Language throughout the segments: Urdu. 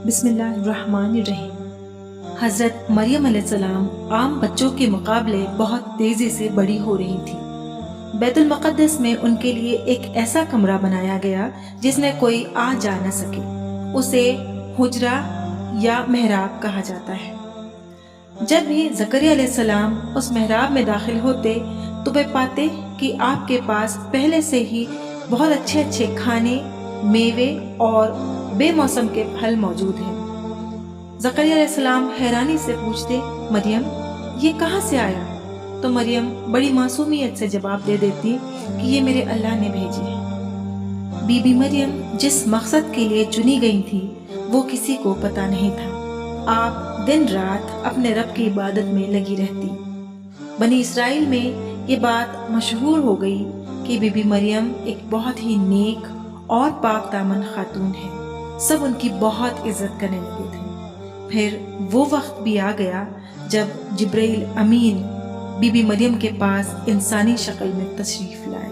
بسم اللہ الرحمن الرحیم۔ حضرت مریم علیہ السلام عام بچوں کے مقابلے بہت تیزی سے بڑی ہو رہی تھی۔ بیت المقدس میں ان کے لیے ایک ایسا کمرہ بنایا گیا جس میں کوئی آ جا نہ سکے۔ اسے حجرہ یا محراب کہا جاتا ہے۔ جب بھی زکریا علیہ السلام اس محراب میں داخل ہوتے تو وہ پاتے کہ آپ کے پاس پہلے سے ہی بہت اچھے اچھے کھانے، میوے اور بے موسم کے پھل موجود ہیں۔ زکریا علیہ السلام حیرانی سے پوچھتے، مریم یہ کہاں سے آیا؟ تو مریم بڑی معصومیت سے جواب دے دیتی کہ یہ میرے اللہ نے بھیجے ہیں۔ بی بی مریم جس مقصد کے لیے چنی گئی تھی وہ کسی کو پتہ نہیں تھا۔ آپ دن رات اپنے رب کی عبادت میں لگی رہتی۔ بنی اسرائیل میں یہ بات مشہور ہو گئی کہ بی بی مریم ایک بہت ہی نیک اور پاک دامن خاتون ہے۔ سب ان کی بہت عزت کرنے لگے تھے۔ پھر وہ وقت بھی آ گیا جب جبرائیل امین بی بی مریم کے پاس انسانی شکل میں تشریف لائے۔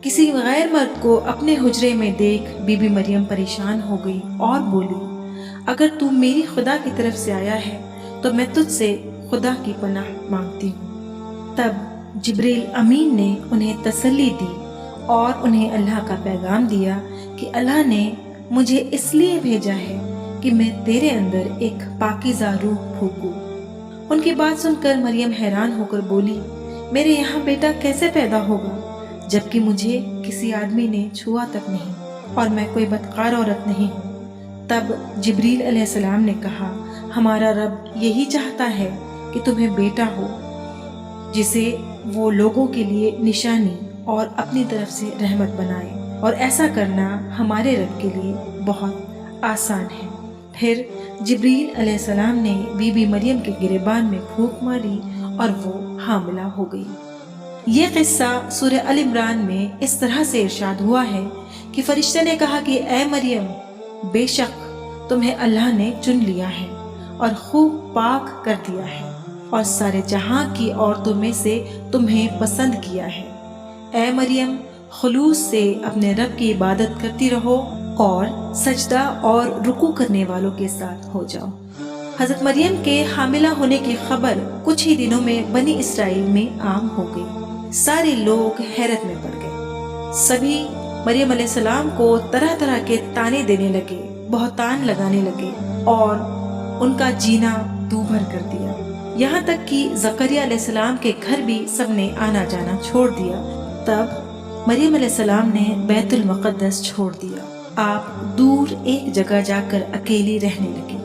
کسی غیر مرد کو اپنے حجرے میں دیکھ بی بی مریم پریشان ہو گئی اور بولی، اگر تو میری خدا کی طرف سے آیا ہے تو میں تجھ سے خدا کی پناہ مانگتی ہوں۔ تب جبرائیل امین نے انہیں تسلی دی اور انہیں اللہ کا پیغام دیا کہ اللہ نے مجھے اس لیے بھیجا ہے کہ میں تیرے اندر ایک پاکیزہ روح پھونکوں۔ ان کی بات سن کر مریم حیران ہو کر بولی، میرے یہاں بیٹا کیسے پیدا ہوگا جبکہ مجھے کسی آدمی نے چھوا تک نہیں اور میں کوئی بدکار عورت نہیں ہوں۔ تب جبریل علیہ السلام نے کہا، ہمارا رب یہی چاہتا ہے کہ تمہیں بیٹا ہو جسے وہ لوگوں کے لیے نشانی اور اپنی طرف سے رحمت بنائے، اور ایسا کرنا ہمارے رب کے لیے بہت آسان ہے۔ پھر جبریل علیہ السلام نے بی بی مریم کے گریبان میں پھونک ماری اور وہ حاملہ ہو گئی۔ یہ قصہ سورہ ال عمران میں اس طرح سے ارشاد ہوا ہے کہ فرشتے نے کہا کہ اے مریم، بے شک تمہیں اللہ نے چن لیا ہے اور خوب پاک کر دیا ہے اور سارے جہاں کی عورتوں میں سے تمہیں پسند کیا ہے۔ اے مریم، خلوص سے اپنے رب کی عبادت کرتی رہو اور سجدہ اور رکوع کرنے والوں کے ساتھ ہو جاؤ۔ حضرت مریم کے حاملہ ہونے کی خبر کچھ ہی دنوں میں بنی اسرائیل میں عام ہو گئی۔ سارے لوگ حیرت میں پڑ گئے۔ سبھی مریم علیہ السلام کو طرح طرح کے طعنے دینے لگے، بہتان لگانے لگے اور ان کا جینا دو بھر کر دیا۔ یہاں تک کہ زکریا علیہ السلام کے گھر بھی سب نے آنا جانا چھوڑ دیا۔ تب مریم علیہ السلام نے بیت المقدس چھوڑ دیا۔ آپ دور ایک جگہ جا کر اکیلی رہنے لگی۔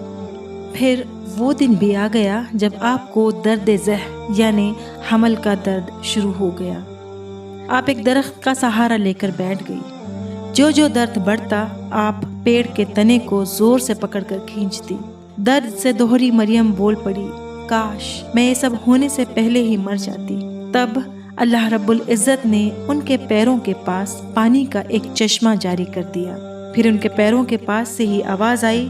پھر وہ دن بھی آ گیا جب آپ کو درد ذہ یعنی حمل کا درد شروع ہو گیا۔ آپ ایک درخت کا سہارا لے کر بیٹھ گئی۔ جو درد بڑھتا آپ پیڑ کے تنے کو زور سے پکڑ کر کھینچتی۔ درد سے دوہری مریم بول پڑی، کاش میں یہ سب ہونے سے پہلے ہی مر جاتی۔ تب اللہ رب العزت نے ان کے پیروں کے پاس پانی کا ایک چشمہ جاری کر دیا۔ پھر ان کے پیروں کے پاس سے ہی آواز آئی،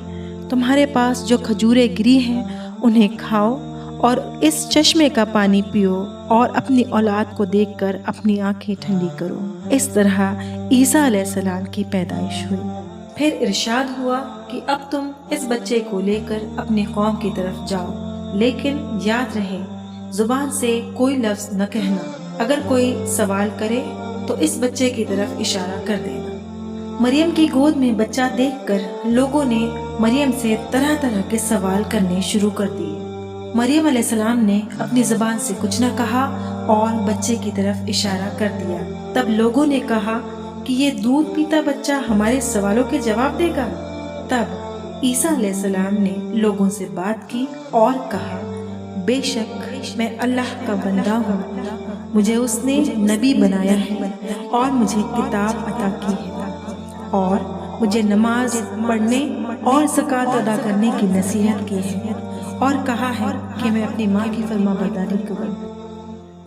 تمہارے پاس جو کھجوریں گری ہیں انہیں کھاؤ اور اس چشمے کا پانی پیو اور اپنی اولاد کو دیکھ کر اپنی آنکھیں ٹھنڈی کرو۔ اس طرح عیسیٰ علیہ السلام کی پیدائش ہوئی۔ پھر ارشاد ہوا کہ اب تم اس بچے کو لے کر اپنی قوم کی طرف جاؤ، لیکن یاد رہے زبان سے کوئی لفظ نہ کہنا۔ اگر کوئی سوال کرے تو اس بچے کی طرف اشارہ کر دینا۔ مریم کی گود میں بچہ دیکھ کر لوگوں نے مریم سے طرح طرح کے سوال کرنے شروع کر دیے۔ مریم علیہ السلام نے اپنی زبان سے کچھ نہ کہا اور بچے کی طرف اشارہ کر دیا۔ تب لوگوں نے کہا کہ یہ دودھ پیتا بچہ ہمارے سوالوں کے جواب دے گا۔ تب عیسیٰ علیہ السلام نے لوگوں سے بات کی اور کہا، بے شک میں اللہ کا بندہ ہوں، مجھے اس نے نبی بنایا ہے اور مجھے کتاب عطا کی ہے اور مجھے نماز پڑھنے اور زکوٰۃ ادا کرنے کی نصیحت کی ہے اور کہا ہے کہ میں اپنی ماں کی فرما برداری کروں۔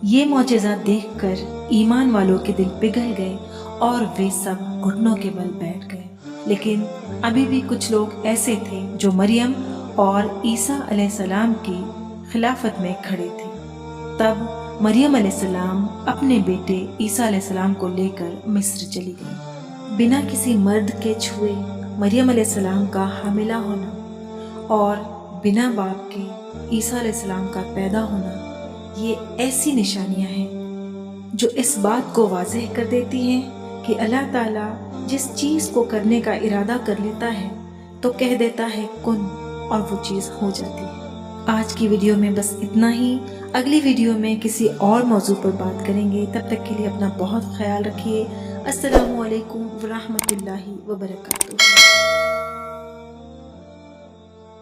یہ معجزات دیکھ کر ایمان والوں کے دل پگھل گئے اور وہ سب گھٹنوں کے بل بیٹھ گئے۔ لیکن ابھی بھی کچھ لوگ ایسے تھے جو مریم اور عیسیٰ علیہ السلام کی خلافت میں کھڑے تھے۔ تب مریم علیہ السلام اپنے بیٹے عیسیٰ علیہ السلام کو لے کر مصر چلی گئی۔ بنا کسی مرد کے چھوئے مریم علیہ السلام کا حاملہ ہونا اور بنا باپ کے عیسیٰ علیہ السلام کا پیدا ہونا، یہ ایسی نشانیاں ہیں جو اس بات کو واضح کر دیتی ہیں کہ اللہ تعالیٰ جس چیز کو کرنے کا ارادہ کر لیتا ہے تو کہہ دیتا ہے کن، اور وہ چیز ہو جاتی ہے۔ آج کی ویڈیو میں بس اتنا ہی، اگلی ویڈیو میں کسی اور موضوع پر بات کریں گے۔ تب تک کے لیے اپنا بہت خیال رکھیے۔ السلام علیکم ورحمۃ اللہ وبرکاتہ۔